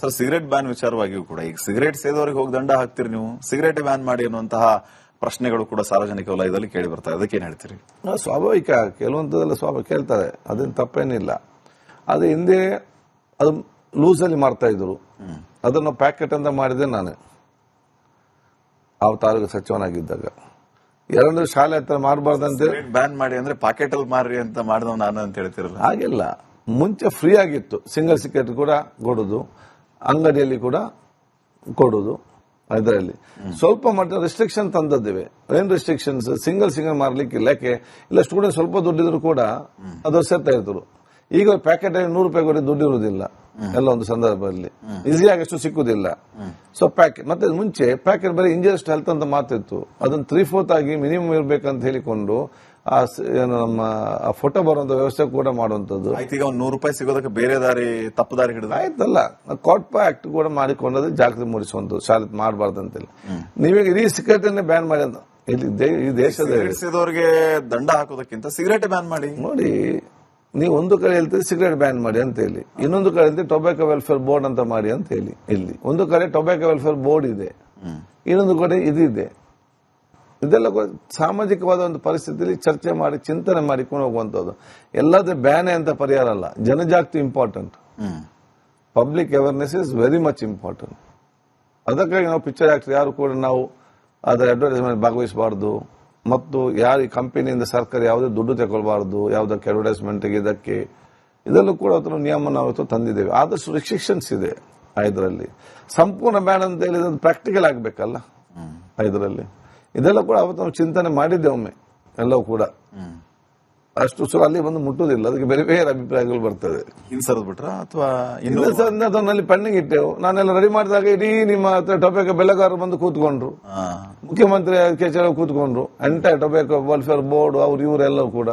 Sir, cigarette ban ವಿಚಾರವಾಗಿಯೂ ಕೂಡ ಈಗ cigarette ಸೇದೋರಿಗೆ ಹೋಗಿ ದಂಡ ಹಾಕ್ತಿರಿ ನೀವು, ಸಿಗರೇಟ್ ಬ್ಯಾನ್ ಮಾಡಿ ಅನ್ನುವಂತಹ ಪ್ರಶ್ನೆಗಳು ಕೂಡ ಸಾರ್ವಜನಿಕ ವಲಯದಲ್ಲಿ ಕೇಳಿ ಬರ್ತಾರೆ. ಅದಕ್ಕೇನು ಹೇಳ್ತೀರಿ? ಸ್ವಾಭಾವಿಕ, ಕೆಲವೊಂದೆಲ್ಲ ಸ್ವಾಭಾವಿಕ ಕೇಳ್ತಾರೆ, ಅದೇನು ತಪ್ಪೇನಿಲ್ಲ. ಅದು ಹಿಂದೆ ಅದು ಲೂಸಲ್ಲಿ ಮಾಡ್ತಾ ಇದ್ರು, ಅದನ್ನು ಪ್ಯಾಕೆಟ್ ಅಂತ ಮಾಡಿದೆ ನಾನು ಆರೋಗ್ಯ ಸಚಿವನಾಗಿದ್ದಾಗ. ಎರಡು ಶಾಲೆ ಹತ್ರ ಮಾಡಬಾರ್ದಂತೆ ಬ್ಯಾನ್ ಮಾಡಿ ಅಂದ್ರೆ ಪಾಕೆಟ್ ಅಲ್ಲಿ ಮಾರ್ರಿ ಅಂತ ಮಾಡಿದವ್ ನಾನು ಅಂತ ಹೇಳ್ತಿರಲ್ಲ. ಹಾಗೆಲ್ಲ ಮುಂಚೆ ಫ್ರೀ ಆಗಿತ್ತು, ಸಿಂಗಲ್ ಸಿಗರೇಟ್ ಕೂಡ ಕೊಡುದು, ಅಂಗಡಿಯಲ್ಲಿ ಕೂಡ ಕೊಡುದು. ಇದರಲ್ಲಿ ಸ್ವಲ್ಪ ಮಟ್ಟ ರಿಸ್ಟ್ರಿಕ್ಷನ್ ತಂದಿದ್ದೇವೆ. ಏನ್ ರಿಸ್ಟ್ರಿಕ್ಷನ್ಸ್? ಸಿಂಗಲ್ ಮಾರ್ಲಿಕ್ಕಿಲ್ಲ. ಯಾಕೆ ಇಲ್ಲ, ಸ್ಟೂಡೆಂಟ್ ಸ್ವಲ್ಪ ದುಡ್ಡಿದ್ರು ಕೂಡ ಅದು ಸೇರ್ತಾ ಇದ್ರು. ಈಗ ಪ್ಯಾಕೆಟ್ ₹100 ಕೊಡಿ ದುಡ್ಡು ಇರುವುದಿಲ್ಲ ಎಲ್ಲ ಒಂದು ಸಂದರ್ಭದಲ್ಲಿ, ಈಸಿಯಾಗಿ ಅಷ್ಟು ಸಿಕ್ಕುದಿಲ್ಲ. ಸೊ ಪ್ಯಾಕೆಟ್ ಮತ್ತೆ ಮುಂಚೆ ಪ್ಯಾಕೆಟ್ ಬರೀ ಇಂಜಸ್ಟ್ ಹೆಲ್ತ್ ಅಂತ ಮಾತಿತ್ತು, ಅದನ್ನು 3/4 ಆಗಿ ಮಿನಿಮಮ್ ಇರಬೇಕಂತ ಹೇಳಿಕೊಂಡು ನಮ್ಮ ಫೋಟೋ ಬರುವಂತ ವ್ಯವಸ್ಥೆ ಕೂಡ ಮಾಡುವಂತದ್ದು. ಈಗ ₹100 ಸಿಗೋದಕ್ಕೆ ಬೇರೆ ದಾರಿ, ತಪ್ಪು ದಾರಿ ಹಿಡಿದು ಆಯ್ತಲ್ಲ. ಕಾಟ್ಪಾ ಆಕ್ಟ್ ಕೂಡ ಮಾಡಿಕೊಂಡದ್ದು ಜಾಗೃತಿ ಮೂಡಿಸುವಂತದ್ದು, ಶಾಲೆ ಮಾಡಬಾರ್ದಂತಿಲ್ಲ. ನೀವೀಗ ಇಡೀ ಸಿಗರೇಟ್ ಅನ್ನೇ ಬ್ಯಾನ್ ಮಾಡಿ ಅಂತ ಈ ದೇಶದವರಿಗೆ ದಂಡ ಹಾಕೋದಕ್ಕಿಂತ ಸಿಗರೇಟ್ ಬ್ಯಾನ್ ಮಾಡಿ. ನೋಡಿ, ನೀವು ಒಂದು ಕಡೆ ಹೇಳ್ತೀರಿ ಸಿಗರೇಟ್ ಬ್ಯಾನ್ ಮಾಡಿ ಅಂತ ಹೇಳಿ, ಇನ್ನೊಂದು ಕಡೆ ಹೇಳ್ತೀರಿ ಟೊಬ್ಯಾಕೋ ವೆಲ್ಫೇರ್ ಬೋರ್ಡ್ ಅಂತ ಮಾಡಿ ಅಂತ ಹೇಳಿ. ಇಲ್ಲಿ ಒಂದು ಕಡೆ ಟೊಬ್ಯಾಕೋ ವೆಲ್ಫೇರ್ ಬೋರ್ಡ್ ಇದೆ, ಇನ್ನೊಂದು ಕಡೆ ಇದಿದೆ. ಇದೆಲ್ಲ ಸಾಮಾಜಿಕವಾದ ಒಂದು ಪರಿಸ್ಥಿತಿಯಲ್ಲಿ ಚರ್ಚೆ ಮಾಡಿ ಚಿಂತನೆ ಮಾಡಿಕೊಂಡು ಹೋಗುವಂತದ್ದು. ಎಲ್ಲದೇ ಬ್ಯಾನೆ ಅಂತ ಪರಿಹಾರ ಅಲ್ಲ. ಜನಜಾಗೃತಿ important, public awareness is very much important. ಅದಕ್ಕಾಗಿ ನಾವು ಪಿಕ್ಚರ್ ಆಕ್ಟರ್ ಯಾರು ಕೂಡ ನಾವು ಅದರ ಅಡ್ವರ್ಟೈಸ್ಮೆಂಟ್ ಭಾಗವಹಿಸಬಾರ್ದು, ಮತ್ತು ಯಾರು ಈ ಕಂಪನಿಯಿಂದ ಸರ್ಕಾರ ಯಾವುದೇ ದುಡ್ಡು ತಗೊಳ್ಬಾರ್ದು, ಯಾವುದಕ್ಕೆ ಅಡ್ವರ್ಟೈಸ್ಮೆಂಟ್ಗೆ ಇದಕ್ಕೆ. ಇದೆಲ್ಲೂ ಕೂಡ ನಿಯಮ ನಾವು ತಂದಿದ್ದೇವೆ. ಆದಷ್ಟು ರಿಸ್ಟ್ರಿಕ್ಷನ್ಸ್ ಇದೆ. ಇದರಲ್ಲಿ ಸಂಪೂರ್ಣ ಬ್ಯಾನ್ ಅಂತ ಹೇಳಿದ್ರೆ ಪ್ರಾಕ್ಟಿಕಲ್ ಆಗಬೇಕಲ್ಲ. ಇದರಲ್ಲಿ ಇದೆಲ್ಲ ಕೂಡ ಅವತ್ತು ನಾವು ಚಿಂತನೆ ಮಾಡಿದ್ದೆ ಒಮ್ಮೆ, ಎಲ್ಲವೂ ಕೂಡ ಅಷ್ಟು ಸುಲ ಅಲ್ಲಿ ಬಂದು ಮುಟ್ಟುವುದಿಲ್ಲ. ಅದಕ್ಕೆ ಬೇರೆ ಬೇರೆ ಅಭಿಪ್ರಾಯಗಳು ಬರ್ತದೆ. ಹಿಂಸರದ್ ಬಿಟ್ರ ಅಥವಾ ಅದನ್ನಲ್ಲಿ ಪೆಂಡಿಂಗ್ ಇಟ್ಟೆವು. ನಾನೆಲ್ಲ ರೆಡಿ ಮಾಡಿದಾಗ ಇಡೀ ನಿಮ್ಮ ಟೊಬ್ಯಾಕೋ ಬೆಳೆಗಾರರು ಬಂದು ಕೂತ್ಕೊಂಡ್ರು, ಮುಖ್ಯಮಂತ್ರಿ ಕಚೇರಿ ಕೂತ್ಕೊಂಡ್ರು, ಎಂಟೈರ್ ಟೊಬ್ಯಾಕೋ ವೆಲ್ಫೇರ್ ಬೋರ್ಡ್ ಅವರು ಇವರೆಲ್ಲವೂ ಕೂಡ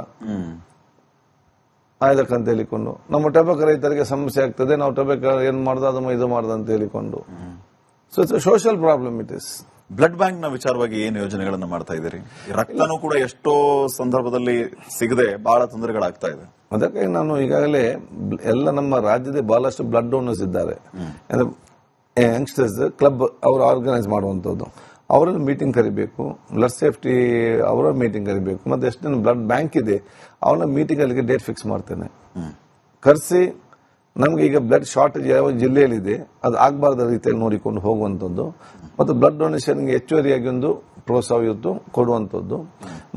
ಆಯ್ದಕ್ಕಂತ ಹೇಳಿಕೊಂಡು ನಮ್ಮ ಟೊಬ್ಯಾಕೋ ರೈತರಿಗೆ ಸಮಸ್ಯೆ ಆಗ್ತದೆ, ನಾವು ಟೊಬ್ಯಾಕೋ ಏನ್ ಮಾಡ್ದು ಅದು ಇದು ಮಾಡ್ದು ಅಂತ ಹೇಳಿಕೊಂಡು. So it's social problem it is. Blood bank ನ ವಿಚಾರವಾಗಿ ಏನು ಯೋಜನೆಗಳನ್ನ ಮಾಡ್ತಾ ಇದ್ದೀರಿ? ರಕ್ತನೂ ಕೂಡ ಎಷ್ಟೋ ಸಂದರ್ಭದಲ್ಲಿ ಸಿಗದೆ ಬಹಳ ತೊಂದರೆಗಳಾಗ್ತಾ ಇದೆ. ಅದಕ್ಕಾಗಿ ನಾನು ಈಗಾಗಲೇ ಎಲ್ಲ ನಮ್ಮ ರಾಜ್ಯದ ಬಹಳಷ್ಟು ಬ್ಲಡ್ ಡೋನರ್ಸ್ ಇದ್ದಾರೆ, ಯಂಗ್ಸ್ಟರ್ಸ್ ಕ್ಲಬ್ ಅವರು ಆರ್ಗನೈಸ್ ಮಾಡುವಂತದ್ದು. ಅವರಲ್ಲಿ ಮೀಟಿಂಗ್ ಕರಿಬೇಕು, ಬ್ಲಡ್ ಸೇಫ್ಟಿ ಅವರ ಮೀಟಿಂಗ್ ಕರಿಬೇಕು, ಮತ್ತೆ ಎಷ್ಟು ಬ್ಲಡ್ ಬ್ಯಾಂಕ್ ಇದೆ ಅವರ ಮೀಟಿಂಗ್ ಅಲ್ಲಿ ಡೇಟ್ ಫಿಕ್ಸ್ ಮಾಡ್ತೇನೆ, ಕರೆಸಿ ನಮ್ಗೆ ಈಗ ಬ್ಲಡ್ ಶಾರ್ಟೇಜ್ ಯಾವ ಜಿಲ್ಲೆಯಲ್ಲಿದೆ ಅದು ಆಗಬಾರ್ದ ರೀತಿಯಲ್ಲಿ ನೋಡಿಕೊಂಡು ಹೋಗುವಂಥದ್ದು, ಮತ್ತು ಬ್ಲಡ್ ಡೊನೇಷನ್ಗೆ ಹೆಚ್ಚುವರಿಯಾಗಿ ಒಂದು ಪ್ರೋತ್ಸಾಹ ಇವತ್ತು ಕೊಡುವಂಥದ್ದು.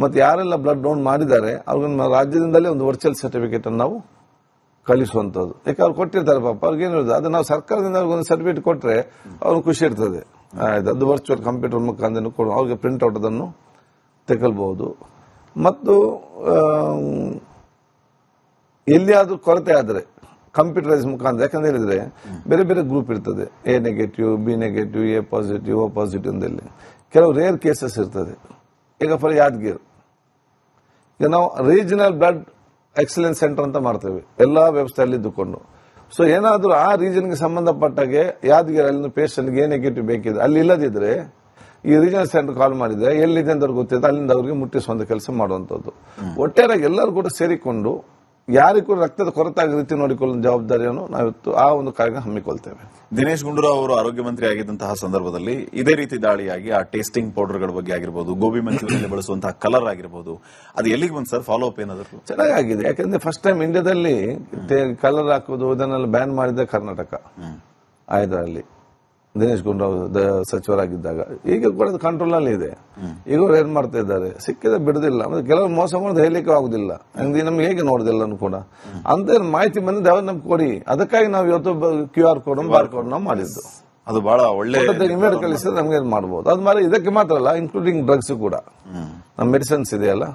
ಮತ್ತು ಯಾರೆಲ್ಲ ಬ್ಲಡ್ ಡೋನ್ ಮಾಡಿದ್ದಾರೆ ಅವ್ರಿಗೆ ರಾಜ್ಯದಿಂದಲೇ ಒಂದು ವರ್ಚುವಲ್ ಸರ್ಟಿಫಿಕೇಟ್ ಅನ್ನು ನಾವು ಕಳಿಸುವಂಥದ್ದು. ಯಾಕೆ ಅವ್ರು ಕೊಟ್ಟಿರ್ತಾರೆ ಪಾಪ, ಅವ್ರಿಗೇನಿರೋದು ಅದು ನಾವು ಸರ್ಕಾರದಿಂದ ಅವ್ರಿಗೆ ಒಂದು ಸರ್ಟಿಫಿಕೇಟ್ ಕೊಟ್ಟರೆ ಅವ್ರಿಗೆ ಖುಷಿ ಇರ್ತದೆ. ಅದು ವರ್ಚುವಲ್ ಕಂಪ್ಯೂಟರ್ ಮುಖಾಂತರ ಕೊಡು, ಅವ್ರಿಗೆ ಪ್ರಿಂಟ್ಔಟ್ ಅದನ್ನು ತೆಗೊಳ್ಬಹುದು. ಮತ್ತು ಎಲ್ಲಿಯಾದ್ರೂ ಕೊರತೆ ಆದರೆ ಕಂಪ್ಯೂಟರೈಸ್ ಮುಖಾಂತರ, ಯಾಕಂತ ಹೇಳಿದ್ರೆ ಬೇರೆ ಬೇರೆ ಗ್ರೂಪ್ ಇರ್ತದೆ, A negative, B negative, A positive, O positive ಅಂದಲ್ಲಿ ಕೆಲವು ರೇರ್ ಕೇಸಸ್ ಇರ್ತದೆ. ಈಗ ಫಾರ್ ಯಾದಗಿರಿ ಈಗ ನಾವು ರೀಜನಲ್ ಬ್ಲಡ್ ಎಕ್ಸಲೆನ್ಸ್ ಸೆಂಟರ್ ಅಂತ ಮಾಡ್ತೇವೆ ಎಲ್ಲಾ ವ್ಯವಸ್ಥೆಯಲ್ಲಿ ಇದ್ದುಕೊಂಡು. ಸೊ ಏನಾದ್ರೂ ಆ ರೀಜನ್ಗೆ ಸಂಬಂಧಪಟ್ಟಾಗೆ ಯಾದಗಿರಿ ಅಲ್ಲಿ ಪೇಷಂಟ್ಗೆ ಎ ನೆಗೆಟಿವ್ ಬೇಕಿದ್ರೆ ಅಲ್ಲಿ ಇಲ್ಲದಿದ್ರೆ ಈ ರೀಜನಲ್ ಸೆಂಟರ್ ಕಾಲ್ ಮಾಡಿದ್ರೆ ಎಲ್ಲಿದೆ ಅಂತ ಗೊತ್ತಿದೆ, ಅಲ್ಲಿಂದ ಅವರಿಗೆ ಮುಟ್ಟಿಸುವಂತ ಕೆಲಸ ಮಾಡುವಂತದ್ದು. ಒಟ್ಟಾರೆ ಎಲ್ಲರೂ ಕೂಡ ಸೇರಿಕೊಂಡು ಯಾರಿಗೂ ಕೂಡ ರಕ್ತದ ಕೊರತೆ ಆಗ ರೀತಿ ನೋಡಿಕೊಳ್ಳುವ ಜವಾಬ್ದಾರಿಯನ್ನು ನಾವಿತ್ತು ಆ ಒಂದು ಕಾರ್ಯ ಹಮ್ಮಿಕೊಳ್ತೇವೆ. ದಿನೇಶ್ ಗುಂಡೂರಾವ್ ಅವರು ಆರೋಗ್ಯ ಮಂತ್ರಿ ಆಗಿದ್ದಂತಹ ಸಂದರ್ಭದಲ್ಲಿ ಇದೇ ರೀತಿ ದಾಳಿಯಾಗಿ ಆ ಟೇಸ್ಟಿಂಗ್ ಪೌಡರ್ಗಳ ಬಗ್ಗೆ ಆಗಿರ್ಬೋದು, ಗೋಬಿ ಮಂಚೂರಿಯಲ್ಲಿ ಬಳಸುವಂತಹ ಕಲರ್ ಆಗಿರ್ಬೋದು, ಅದು ಎಲ್ಲಿಗೆ ಬಂತು ಸರ್? ಫಾಲೋ ಅಪ್ ಏನಾದ್ರು? ಚೆನ್ನಾಗಿದೆ. ಯಾಕಂದ್ರೆ ಫಸ್ಟ್ ಟೈಮ್ ಇಂಡಿಯಾದಲ್ಲಿ ಕಲರ್ ಹಾಕುವುದು ಇದನ್ನೆಲ್ಲ ಬ್ಯಾನ್ ಮಾಡಿದೆ ಕರ್ನಾಟಕ. ಇದರಲ್ಲಿ ದಿನೇಶ್ ಗುಂಡೂರಾವ್ ಸಚಿವರಾಗಿದ್ದಾಗ. ಈಗ ಕೂಡ ಕಂಟ್ರೋಲ್ ನಲ್ಲಿ ಇದೆ. ಈಗ ಅವ್ರು ಏನ್ ಮಾಡ್ತಾ ಇದ್ದಾರೆ, ಸಿಕ್ಕಿದ ಬಿಡುದಿಲ್ಲ. ಕೆಲವರು ಮೋಸ ಮಾಡೋದು ಹೇಳಲಿಕ್ಕೆ ಆಗುದಿಲ್ಲ, ನಮ್ಗೆ ಹೇಗೆ ನೋಡುದಿಲ್ಲ ಕೂಡ ಅಂತ ಮಾಹಿತಿ ಬಂದಿದೆ, ಅವ್ರು ನಮ್ಗೆ ಕೊಡಿ. ಅದಕ್ಕಾಗಿ ನಾವು ಇವತ್ತು QR ಕೋಡ್ ಬಾರ್ ಕೋಡ್ ನಾವು ಮಾಡಿದ್ದು. ಅದು ಬಹಳ ಒಳ್ಳೆ ಇಮೇಲ್ ಕಳಿಸಿದ್ರೆ ನಮ್ಗೆ ಮಾಡಬಹುದು. ಅದು ಮಾಡಿ ಇದಕ್ಕೆ ಮಾತ್ರ ಅಲ್ಲ, ಇನ್ಕ್ಲೂಡಿಂಗ್ ಡ್ರಗ್ಸ್ ಕೂಡ, ನಮ್ಮ ಮೆಡಿಸಿನ್ಸ್ ಇದೆಯಲ್ಲ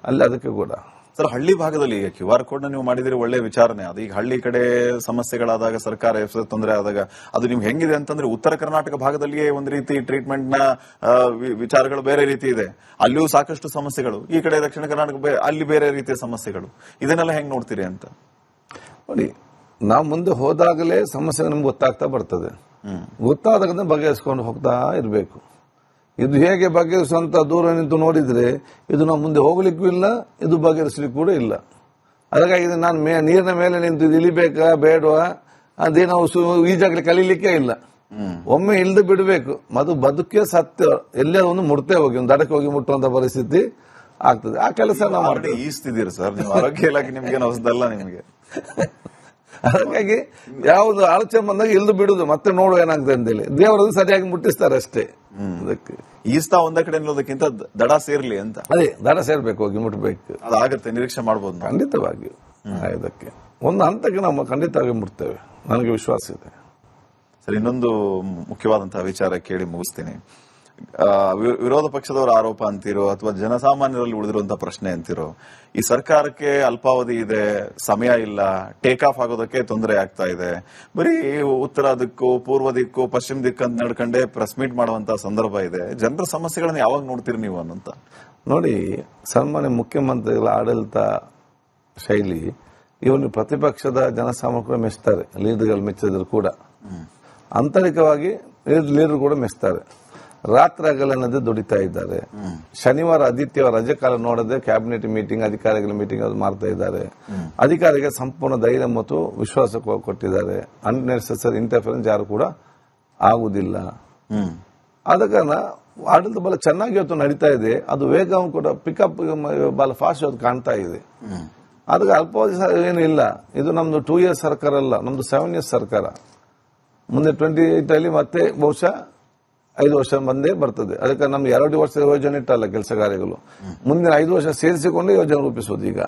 ಅಲ್ಲಿ ಅದಕ್ಕೆ ಕೂಡ. ಸರ್, ಹಳ್ಳಿ ಭಾಗದಲ್ಲಿ ಈಗ QR ಕೋಡ್ ನೀವು ಮಾಡಿದಿರಿ, ಒಳ್ಳೆ ವಿಚಾರನೆ. ಅದು ಈಗ ಹಳ್ಳಿ ಕಡೆ ಸಮಸ್ಯೆಗಳಾದಾಗ, ಸರ್ಕಾರ ತೊಂದರೆ ಆದಾಗ ಅದು ನಿಮ್ಗೆ ಹೆಂಗಿದೆ ಅಂತಂದ್ರೆ, ಉತ್ತರ ಕರ್ನಾಟಕ ಭಾಗದಲ್ಲಿಯೇ ಒಂದು ರೀತಿ ಟ್ರೀಟ್ಮೆಂಟ್ ನ ವಿಚಾರಗಳು ಬೇರೆ ರೀತಿ ಇದೆ, ಅಲ್ಲಿಯೂ ಸಾಕಷ್ಟು ಸಮಸ್ಯೆಗಳು. ಈ ಕಡೆ ದಕ್ಷಿಣ ಕರ್ನಾಟಕ ಅಲ್ಲಿ ಬೇರೆ ರೀತಿಯ ಸಮಸ್ಯೆಗಳು. ಇದನ್ನೆಲ್ಲ ಹೆಂಗ್ ನೋಡ್ತೀರಿ ಅಂತ? ನೋಡಿ, ನಾವು ಮುಂದೆ ಹೋದಾಗಲೇ ಸಮಸ್ಯೆ ನಮ್ಗೆ ಗೊತ್ತಾಗ್ತಾ ಬರ್ತದೆ. ಗೊತ್ತಾದಾಗ ಬಗೆಹರಿಸಿಕೊಂಡು ಹೋಗ್ತಾ ಇರಬೇಕು. ಇದು ಹೇಗೆ ಬಗೆಹರಿಸುವಂತ ದೂರ ನಿಂತು ನೋಡಿದ್ರೆ ಇದು ನಾವು ಮುಂದೆ ಹೋಗ್ಲಿಕ್ಕೂ ಇಲ್ಲ, ಇದು ಬಗೆಹರಿಸಲಿಕ್ಕೂ ಕೂಡ ಇಲ್ಲ. ಅದಕ್ಕಾಗಿ ನಾನು ನೀರಿನ ಮೇಲೆ ನಿಂತು ಇಳಿಬೇಕಾ ಬೇಡವಾ, ಅದೇ ನಾವು ಈಜಾಗ್ಲಿ ಕಲೀಲಿಕ್ಕೆ ಇಲ್ಲ. ಒಮ್ಮೆ ಇಳ್ದು ಬಿಡಬೇಕು. ಬದುಕೇ ಸತ್ಯ. ಎಲ್ಲೇ ಒಂದು ಮುಡ್ತೇ ಹೋಗಿ ಒಂದು ದಡಕ್ಕೆ ಹೋಗಿ ಮುಟ್ಟುವಂತ ಪರಿಸ್ಥಿತಿ ಆಗ್ತದೆ. ಆ ಕೆಲಸ ನಾವು ಆಲ್ರೆಡಿ ಈಸ್ತಿದ್ದೀರಿ ಸರ್, ನೀವು ಆರೋಗ್ಯ ಇಲಾಖೆ ನಿಮ್ಗೆ ಹೊಸದಲ್ಲ ನಿಮಗೆ. ಹಾಗಾಗಿ ಯಾವ್ದು ಆಲೋಚನೆ ಬಂದಾಗ ಇಳ್ದು ಬಿಡುದು, ಮತ್ತೆ ನೋಡುವ ಏನಾಗ್ತದೆ ಅಂತೇಳಿ ದೇವರದ್ದು ಸರಿಯಾಗಿ ಮುಟ್ಟಿಸ್ತಾರೆ ಅಷ್ಟೇ. ಅದಕ್ಕೆ ಈಸ್ತಾ ಒಂದ ಕಡೆ ನಿಲ್ಲೋದಕ್ಕಿಂತ ದಡ ಸೇರ್ಲಿ ಅಂತ. ಅದೇ ದಡ ಸೇರ್ಬೇಕು, ಹೋಗಿ ಮುಟ್ಬೇಕು. ಅದಾಗತ್ತೆ, ನಿರೀಕ್ಷೆ ಮಾಡಬಹುದು. ಖಂಡಿತವಾಗಿಯೂ ಇದಕ್ಕೆ ಒಂದು ಹಂತಕ್ಕೆ ನಾವು ಖಂಡಿತವಾಗಿ ಮುಟ್ತೇವೆ, ನನಗೆ ವಿಶ್ವಾಸ ಇದೆ. ಸರ್, ಇನ್ನೊಂದು ಮುಖ್ಯವಾದಂತಹ ವಿಚಾರ ಕೇಳಿ ಮುಗಿಸ್ತೀನಿ. ವಿರೋಧ ಪಕ್ಷದವರ ಆರೋಪ ಅಂತಿರೋ ಅಥವಾ ಜನಸಾಮಾನ್ಯರಲ್ಲಿ ಉಳಿದಿರುವಂತಹ ಪ್ರಶ್ನೆ ಅಂತಿರೋ, ಈ ಸರ್ಕಾರಕ್ಕೆ ಅಲ್ಪಾವಧಿ ಇದೆ, ಸಮಯ ಇಲ್ಲ, ಟೇಕ್ ಆಫ್ ಆಗೋದಕ್ಕೆ ತೊಂದರೆ ಆಗ್ತಾ ಇದೆ, ಬರೀ ಉತ್ತರ ದಿಕ್ಕು, ಪೂರ್ವ ದಿಕ್ಕು, ಪಶ್ಚಿಮ ದಿಕ್ಕು ಅಂತ ನಡ್ಕೊಂಡೆ ಪ್ರೆಸ್ ಮೀಟ್ ಮಾಡುವಂತಹ ಸಂದರ್ಭ ಇದೆ. ಜನರ ಸಮಸ್ಯೆಗಳನ್ನ ಯಾವಾಗ ನೋಡ್ತೀರಿ ನೀವು ಅನ್ನಂತ. ನೋಡಿ, ಸನ್ಮಾನ್ಯ ಮುಖ್ಯಮಂತ್ರಿಗಳ ಆಡಳಿತ ಶೈಲಿ ಇವನು ಪ್ರತಿಪಕ್ಷದ ಜನಸಾಮಾನ್ಯರು ಮೆಚ್ತಾರೆ, ಲೀಡರ್ಗಳು ಮೆಚ್ಚಿದ್ರು ಕೂಡ. ಆಂತರಿಕವಾಗಿ ಲೀಡರ್ ಕೂಡ ಮೆಚ್ತಾರೆ. ರಾತ್ರಿ ಹಗಲನ್ನದೇ ದುಡಿತಾ ಇದ್ದಾರೆ. ಶನಿವಾರ ಆದಿತ್ಯವಾರ ರಜೆ ಕಾಲ ನೋಡದೆ ಕ್ಯಾಬಿನೆಟ್ ಮೀಟಿಂಗ್, ಅಧಿಕಾರಿಗಳ ಮೀಟಿಂಗ್ ಅದು ಮಾಡ್ತಾ ಇದ್ದಾರೆ. ಅಧಿಕಾರಿಗೆ ಸಂಪೂರ್ಣ ಧೈರ್ಯ ಮತ್ತು ವಿಶ್ವಾಸ ಕೊಟ್ಟಿದ್ದಾರೆ. ಅನ್ನೆಸೆಸರಿ ಇಂಟರ್ಫರೆನ್ಸ್ ಯಾರು ಕೂಡ ಆಗುವುದಿಲ್ಲ. ಆದ ಕಾರಣ ಆಡಳಿತ ಬಹಳ ಚೆನ್ನಾಗಿ ಇವತ್ತು ನಡೀತಾ ಇದೆ. ಅದು ವೇಗವನ್ನು ಕೂಡ ಪಿಕಪ್ ಬಹಳ ಫಾಸ್ಟ್ ಇವತ್ತು ಕಾಣ್ತಾ ಇದೆ. ಅದಕ್ಕೆ ಅಲ್ಪಾವಧಿ ಏನು ಇಲ್ಲ. ಇದು ನಮ್ದು 2 years ಸರ್ಕಾರ ಅಲ್ಲ, ನಮ್ದು 7 years ಸರ್ಕಾರ. ಮುಂದೆ 28 ಮತ್ತೆ ಬಹುಶಃ 5 ವರ್ಷ ಬಂದೇ ಬರ್ತದೆ. ಅದಕ್ಕೆ ನಮ್ಗೆ 2 ವರ್ಷದ ಯೋಜನೆ ಇಟ್ಟಲ್ಲ ಕೆಲಸ ಕಾರ್ಯಗಳು. ಮುಂದಿನ 5 ವರ್ಷ ಸೇರಿಸಿಕೊಂಡು ಯೋಜನೆ ರೂಪಿಸೋದು. ಈಗ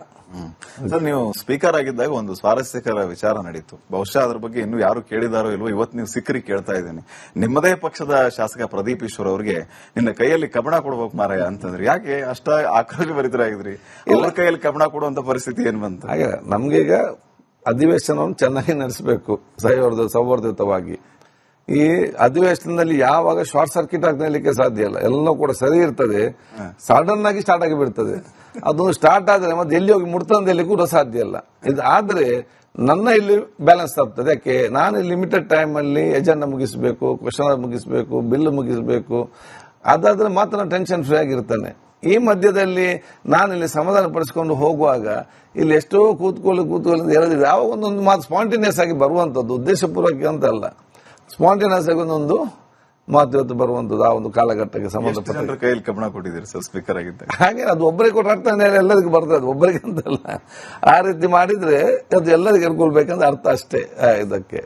ಸರ್, ನೀವು ಸ್ಪೀಕರ್ ಆಗಿದ್ದಾಗ ಒಂದು ಸ್ವಾರಸ್ಯಕರ ವಿಚಾರ ನಡೀತು. ಬಹುಶಃ ಅದ್ರ ಬಗ್ಗೆ ಇನ್ನೂ ಯಾರು ಕೇಳಿದಾರೋ ಇಲ್ವೋ, ಇವತ್ತು ನೀವು ಸಿಕ್ಕರಿ ಕೇಳ್ತಾ ಇದ್ದೀನಿ. ನಿಮ್ಮದೇ ಪಕ್ಷದ ಶಾಸಕ ಪ್ರದೀಪ್ ಈಶ್ವರ್ ಅವರಿಗೆ ನಿನ್ನ ಕೈಯಲ್ಲಿ ಕಬ್ಬಣ ಕೊಡ್ಬೇಕು ಮಾರಾಯ ಅಂತಂದ್ರೆ ಯಾಕೆ ಅಷ್ಟ ಆಕ್ರೋಶ ಭರಿತರಾಗಿದ್ರಿ? ಎಲ್ಲರ ಕೈಯಲ್ಲಿ ಕಬ್ಬಣ ಕೊಡುವಂತ ಪರಿಸ್ಥಿತಿ ಏನ್ ಬಂತು? ಹಾಗೆ ನಮ್ಗೆ ಈಗ ಅಧಿವೇಶನವನ್ನು ಚೆನ್ನಾಗಿ ನಡೆಸಬೇಕು, ಸೌಹಾರ್ದಯುತವಾಗಿ. ಈ ಅಧಿವೇಶನದಲ್ಲಿ ಯಾವಾಗ ಶಾರ್ಟ್ ಸರ್ಕ್ಯೂಟ್ ಆಗಲಿಕ್ಕೆ ಸಾಧ್ಯ ಇಲ್ಲ. ಎಲ್ಲ ಕೂಡ ಸರಿ ಇರ್ತದೆ, ಸಡನ್ ಆಗಿ ಸ್ಟಾರ್ಟ್ ಆಗಿ ಬಿಡ್ತದೆ. ಅದೊಂದು ಸ್ಟಾರ್ಟ್ ಆದ್ರೆ ಮತ್ತೆ ಎಲ್ಲಿ ಹೋಗಿ ಮುಡ್ತಂದಲ್ಲಿ ಕೂಡ ಸಾಧ್ಯ ಇಲ್ಲ. ಇದು ಆದ್ರೆ ನನ್ನ ಇಲ್ಲಿ ಬ್ಯಾಲೆನ್ಸ್ ತಪ್ತದೆ. ಯಾಕೆ ನಾನು ಲಿಮಿಟೆಡ್ ಟೈಮ್ ಅಲ್ಲಿ ಎಜೆಂಡಾ ಮುಗಿಸಬೇಕು, ಕ್ವಶನ್ ಮುಗಿಸಬೇಕು, ಬಿಲ್ ಮುಗಿಸಬೇಕು. ಅದಾದ್ರೆ ಮಾತ್ರ ನಾನು ಟೆನ್ಷನ್ ಫ್ರೀ ಆಗಿರ್ತಾನೆ. ಈ ಮಧ್ಯದಲ್ಲಿ ನಾನು ಇಲ್ಲಿ ಸಮಾಧಾನ ಪಡಿಸಿಕೊಂಡು ಹೋಗುವಾಗ ಇಲ್ಲಿ ಎಷ್ಟೋ ಕೂತ್ಕೊಳ್ಳಿ ಹೇಳಿದ್ರೆ ಯಾವ ಒಂದೊಂದು ಮಾತು ಸ್ಪಾಂಟೇನಿಯಸ್ ಆಗಿ ಬರುವಂತದ್ದು, ಉದ್ದೇಶಪೂರ್ವಕ ಅಂತ ಅಲ್ಲ, ಸ್ಪಾಂಟೇನಿಯಸ್ ಆಗಿ ಒಂದೊಂದು ಮಾತು ಇವತ್ತು ಬರುವಂತದ್ದು ಆ ಒಂದು ಕಾಲಘಟ್ಟಕ್ಕೆ ಸಂಬಂಧಪಟ್ಟ ಕೈಯಲ್ಲಿ ಕಬ್ಬಣ ಕೊಟ್ಟಿದ್ದೀರಿ ಸರ್ ಸ್ಪೀಕರ್ ಆಗಿದ್ದಾಗ? ಹಾಗೆ ಅದು ಒಬ್ಬರಿಗೆ ಕೊಟ್ಟಾಗ್ತಾನೆ ಎಲ್ಲರಿಗೂ ಬರ್ತದೆ, ಒಬ್ಬರಿಗೆ ಅಂತಲ್ಲ. ಆ ರೀತಿ ಮಾಡಿದ್ರೆ ಅದು ಎಲ್ಲರಿಗೆ ಅನುಕೂಲ ಬೇಕಂದ್ರೆ ಅರ್ಥ ಅಷ್ಟೇ ಇದಕ್ಕೆ.